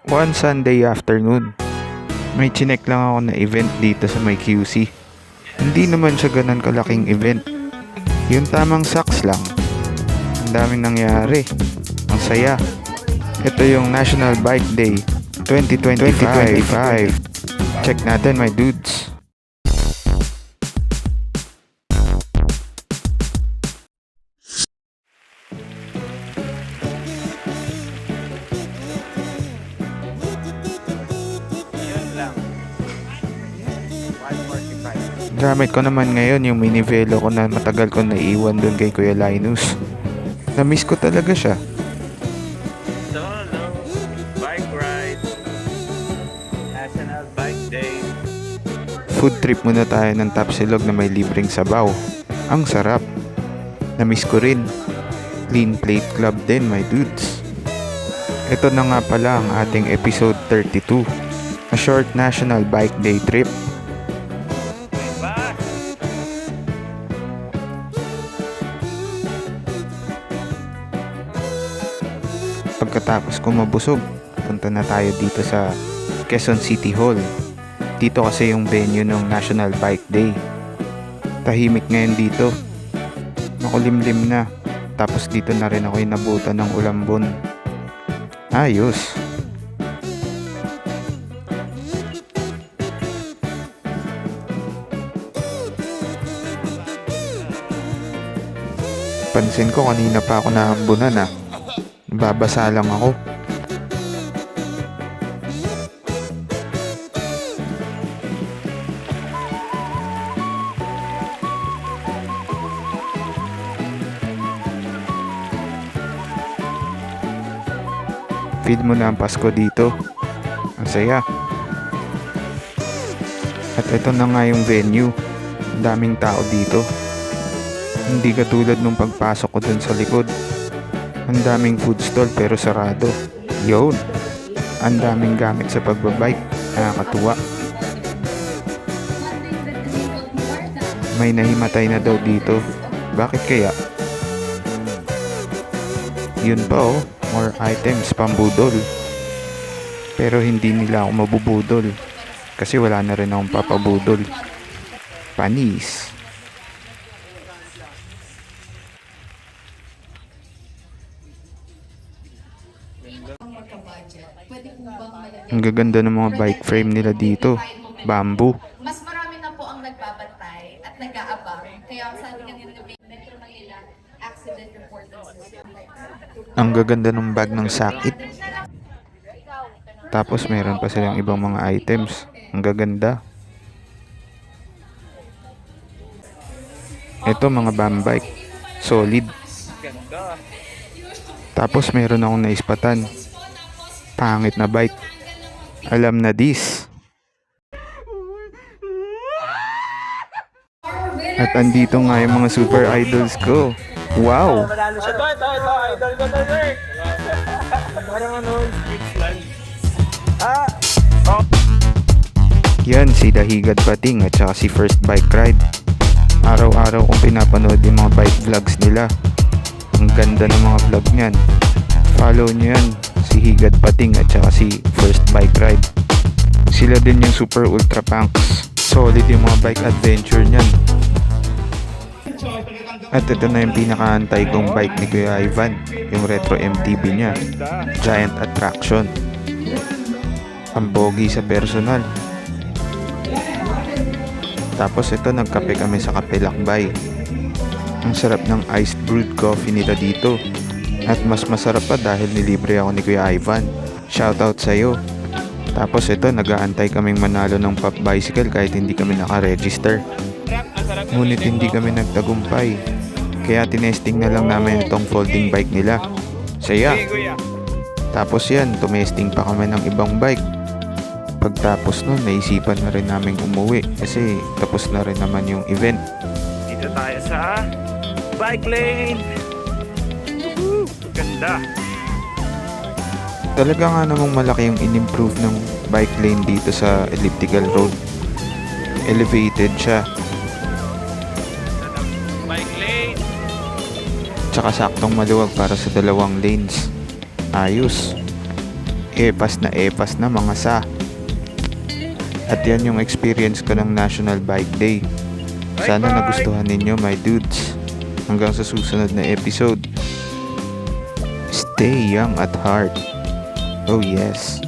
One Sunday afternoon, may chinek lang ako na event dito sa may QC. Hindi naman siya ganun kalaking event. Yung tamang saks lang. Ang daming nangyari. Ang saya. Ito yung National Bike Day 2025. Check natin my dudes. Gamit ko naman ngayon yung mini velo ko na matagal ko naiiwan dun kay Kuya Linus. Na-miss ko talaga siya. Solo bike ride, National Bike Day. Food trip muna tayo ng Tapsilog na may libreng sabaw. Ang sarap. Na-miss ko rin. Clean Plate Club din my dudes. Ito na nga pala ang ating episode 32. A short National Bike Day trip. Pagkatapos ko mabusog, punta na tayo dito sa Quezon City Hall. Dito kasi yung venue ng National Bike Day. Tahimik ngayon dito. Makulimlim na. Tapos dito na rin ako inabutan ng ulambon. Ayos. Pansin ko kanina pa ako naambunan ah. Babasa lang ako. Feel mo na ang Pasko dito. Ang saya. At ito na nga yung venue. Ang daming tao dito. Hindi katulad nung pagpasok ko dun sa likod. Ang daming food stall pero sarado. Yun. Ang daming gamit sa pagbabike. Nakakatuwa. May nahimatay na daw dito. Bakit kaya? Yun pa oh. More items pambudol. Pero hindi nila ako mabubudol. Kasi wala na rin akong papabudol. Panis. Ang gaganda ng mga bike frame nila dito. Bamboo. Mas marami na po ang nagbabantay at nag-aabang. Kaya sabi nga nila Metro Manila Accident Reporting System. Ang gaganda ng bag ng sakit. Tapos meron pa silang ibang mga items. Ang gaganda. Ito mga bam bike. Solid. Tapos meron akong naispatan. Pangit na bike. Alam na this. At andito nga yung mga super idols ko. Wow! Ito, idol ko to, sir. Parang ano, Switzerland. Yan si Dahigad Pating at saka si First Bike Ride. Araw-araw kong pinapanood yung mga bike vlogs nila. Ang ganda ng mga vlog niyan. Follow nyo yan, si Higad Pating at saka si First Bike Ride. Sila din yung super ultra punks. Solid yung mga bike adventure niyan. At ito na yung pinakaantay kong bike ni Kuya Ivan, yung retro MTB niya, Giant Attraction. Ang pogi sa personal. Tapos ito, nagkape kami sa Kape Lakbay. Ang sarap ng iced brewed coffee nila dito. At mas masarap pa dahil nilibre ako ni Kuya Ivan. Shoutout sa'yo. Tapos ito, nag-aantay kaming manalo ng pop bicycle kahit hindi kami naka-register. Ngunit hindi kami nagtagumpay. Kaya tinesting na lang namin itong folding bike nila. Saya. Tapos yan, tumesting pa kami ng ibang bike. Pagtapos nun, naisipan na rin namin umuwi kasi tapos na rin naman yung event. Dito tayo sa bike lane. Ganda. Talaga nga namang malaki yung in-improve ng bike lane dito sa elliptical road. Elevated siya. Bike lane. Tsaka saktong maluwag para sa dalawang lanes. Ayos. epas na mga sa. At yan yung experience ko ng National Bike Day. Sana nagustuhan ninyo my dudes. Hanggang sa susunod na episode. Stay young at heart. Oh yes.